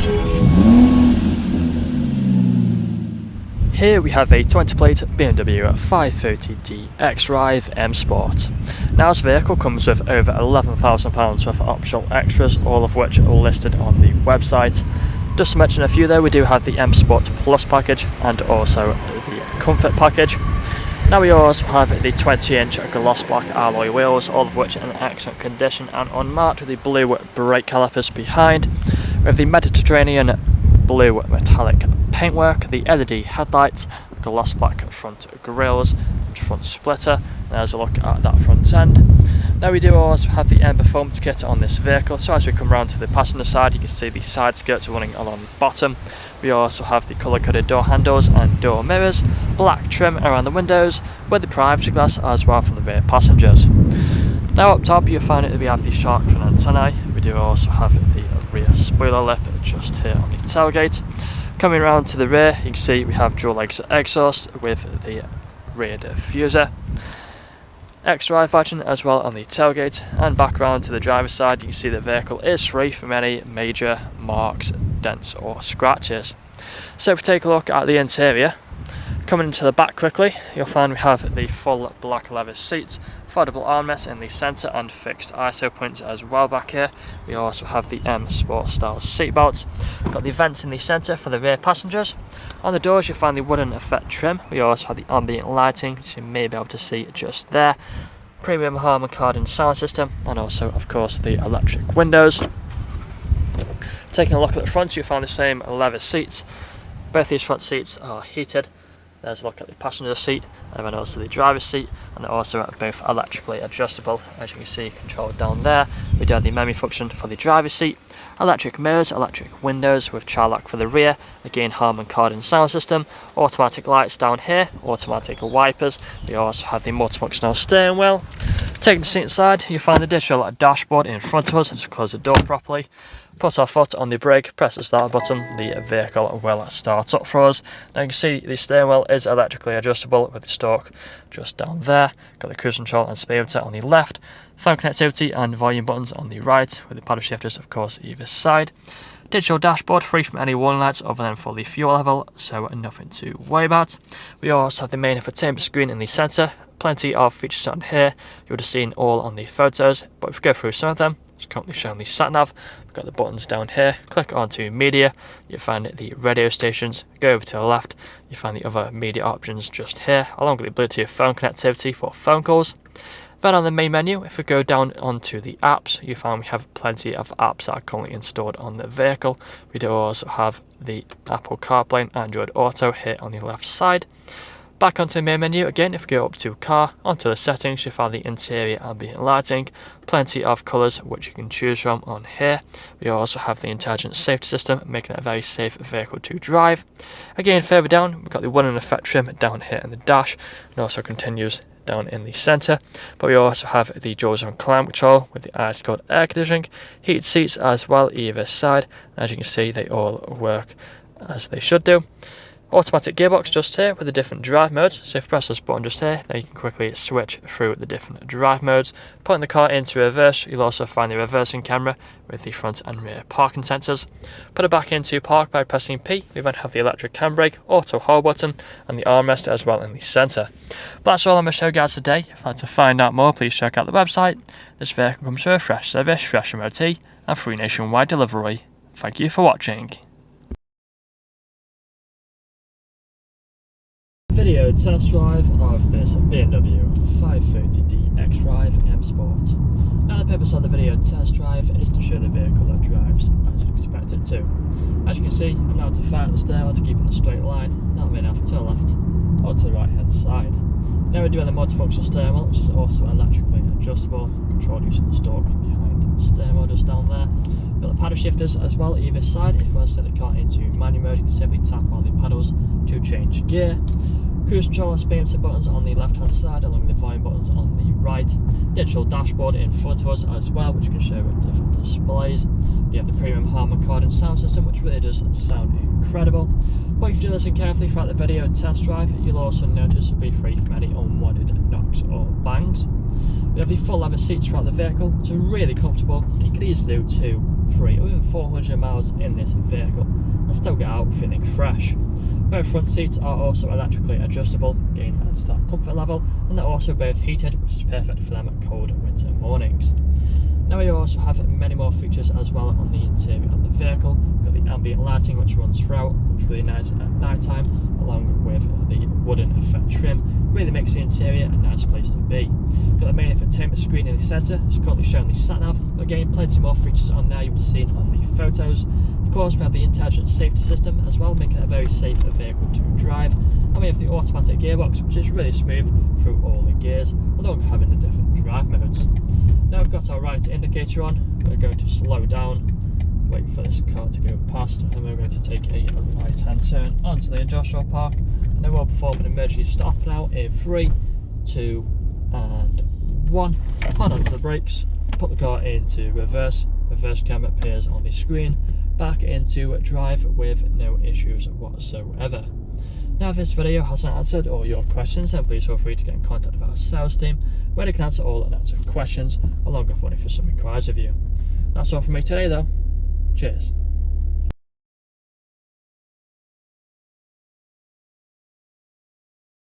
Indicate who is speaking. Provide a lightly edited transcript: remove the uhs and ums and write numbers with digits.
Speaker 1: Here we have a 20-plate BMW 530d XDRIVE M Sport. Now this vehicle comes with over £11,000 worth of optional extras, all of which are listed on the website. Just to mention a few though, we do have the M Sport Plus package and also the Comfort package. Now we also have the 20-inch gloss black alloy wheels, all of which are in excellent condition and unmarked, with the blue brake calipers behind. We have the Mediterranean blue metallic paintwork, the LED headlights, gloss black front grills, front splitter. There's a look at that front end. Now we do also have the M Performance kit on this vehicle, so as we come round to the passenger side you can see the side skirts running along the bottom. We also have the colour coded door handles and door mirrors, black trim around the windows with the privacy glass as well for the rear passengers. Now up top you'll find that we have the shark fin antennae. We do also have the rear spoiler lip just here on the tailgate. Coming around to the rear you can see we have dual exhaust with the rear diffuser. XDRIVE badging as well on the tailgate, and back round to the driver's side you can see the vehicle is free from any major marks, dents or scratches. So if we take a look at the interior, coming into the back quickly you'll find we have the full black leather seats, foldable armrests in the centre and fixed ISO points as well back here. We also have the M Sport style seat belts. Got the vents in the centre for the rear passengers. On the doors you'll find the wooden effect trim. We also have the ambient lighting, which you may be able to see just there. Premium Harman Kardon sound system, and also of course the electric windows. Taking a look at the front you'll find the same leather seats. Both these front seats are heated. There's a look at the passenger seat and then also the driver's seat, and they're also both electrically adjustable. As you can see, controlled down there. We do have the memory function for the driver's seat, electric mirrors, electric windows with child lock for the rear, again Harman Kardon sound system, automatic lights down here, automatic wipers. We also have the multifunctional steering wheel. Taking the seat inside, you find the digital dashboard in front of us. Let's close the door properly. Put our foot on the brake, press the start button, the vehicle will start up for us. Now you can see the steering wheel is electrically adjustable with the stalk just down there. Got the cruise control and speedometer on the left, phone connectivity and volume buttons on the right, with the paddle shifters of course either side. Digital dashboard, free from any warning lights other than for the fuel level, so nothing to worry about. We also have the main infotainment screen in the centre. Plenty of features on here, you would have seen all on the photos, but if we go through some of them, it's currently showing the sat-nav. We've got the buttons down here, click onto media, you find the radio stations, go over to the left, you find the other media options just here, along with the Bluetooth phone connectivity for phone calls. Then on the main menu, if we go down onto the apps, you find we have plenty of apps that are currently installed on the vehicle. We do also have the Apple CarPlay and Android Auto here on the left side. Back onto the main menu again, if we go up to car, onto the settings, you find the interior ambient lighting, plenty of colours which you can choose from on here. We also have the intelligent safety system, making it a very safe vehicle to drive. Again, further down, we've got the wooden effect trim down here in the dash, and also continues down in the centre. But we also have the dual zone climate control with the ice cold air conditioning, heated seats as well either side. As you can see, they all work as they should do. Automatic gearbox just here with the different drive modes, so if you press this button just here, then you can quickly switch through the different drive modes. Putting the car into reverse, you'll also find the reversing camera with the front and rear parking sensors. Put it back into park by pressing P. We then have the electric handbrake, auto hold button and the armrest as well in the centre. But that's all I'm going to show you guys today. If you'd like to find out more, please check out the website. This vehicle comes with a fresh service, fresh MOT and free nationwide delivery. Thank you for watching. Video test drive of this BMW 530d XDRIVE M Sport. Now the purpose of the video test drive is to show the vehicle that drives as you expect it to. As you can see, I'm now to fire at the steering wheel to keep it in a straight line, not being off to the left or to the right hand side. Now we're doing the multifunctional steering wheel, which is also electrically adjustable, controlled using the stalk behind the steering wheel just down there. We've got the paddle shifters as well either side. If you want to set the car into manual mode, you can simply tap on the paddles to change gear. Cruise control and speedometer buttons on the left hand side, along with the volume buttons on the right. Digital dashboard in front of us as well, which can show different displays. We have the premium Harman Kardon sound system, which really does sound incredible. But if you do listen carefully throughout the video test drive, you'll also notice it'll be free from any unwanted knocks or bangs. We have the full leather seats throughout the vehicle, which are really comfortable, and you can easily do 2 3 or even 400 miles in this vehicle and still get out feeling fresh. Both front seats are also electrically adjustable, again adds that comfort level, and they're also both heated, which is perfect for them at cold winter mornings. Now we also have many more features as well on the interior of the vehicle. We've got the ambient lighting which runs throughout, which is really nice at night time, along with the wooden effect trim. Really makes the interior a nice place to be. We've got the main infotainment screen in the centre, it's currently showing the sat-nav. Again, plenty more features on there you will see on the photos. Of course, we have the intelligent safety system as well, making it a very safe vehicle to drive. And we have the automatic gearbox, which is really smooth through all the gears, along with having the different drive modes. Now we've got our right indicator on, we're going to slow down, wait for this car to go past, and we're going to take a right hand turn onto the industrial park, and then we'll perform an emergency stop now in 3, 2 and 1. Hold onto the brakes, put the car into reverse camera appears on the screen, back into drive with no issues whatsoever. Now if this video hasn't answered all your questions, then please feel free to get in contact with our sales team, where they can answer all unanswered questions along with running through some inquiries of you. That's all from me today though. Cheers.